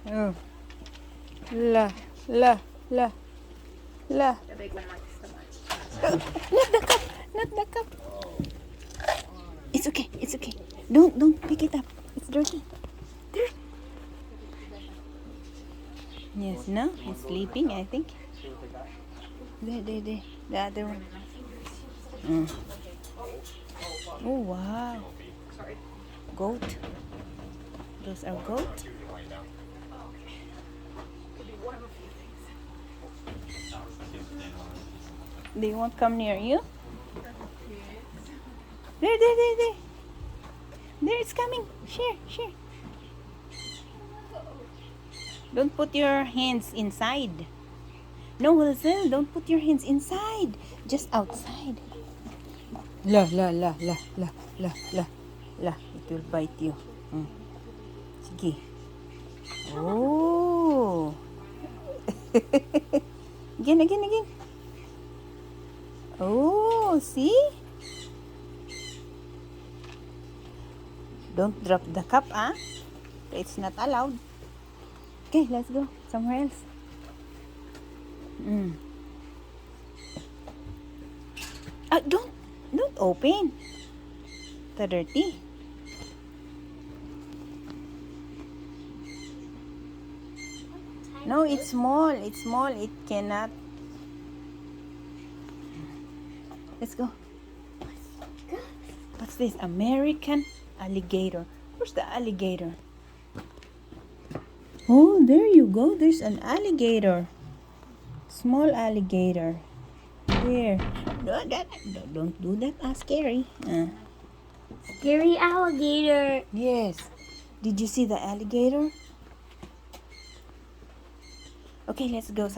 Oh. La, la, la, la. The big one likes the much. Not the cup. Not the cup. It's okay. It's okay. Don't pick it up. It's dirty. Dirty. Yes, no? He's sleeping, I think. There. The other one. Mm. Oh, wow. Goat. Those are goat. They won't come near you? There. There, it's coming. Share. Don't put your hands inside. No, Wilson, don't put your hands inside. Just outside. La. It will bite you. Sige. Oh. Again. Oh, see? Don't drop the cup, ah? It's not allowed. Okay, let's go somewhere else. Don't open. The dirty. No, it's small. It cannot. Let's go. What's this? American alligator. Where's the alligator? Oh, there you go. There's an alligator. Small alligator. There. Don't do that. Scary. Scary alligator. Yes. Did you see the alligator? Okay, let's go.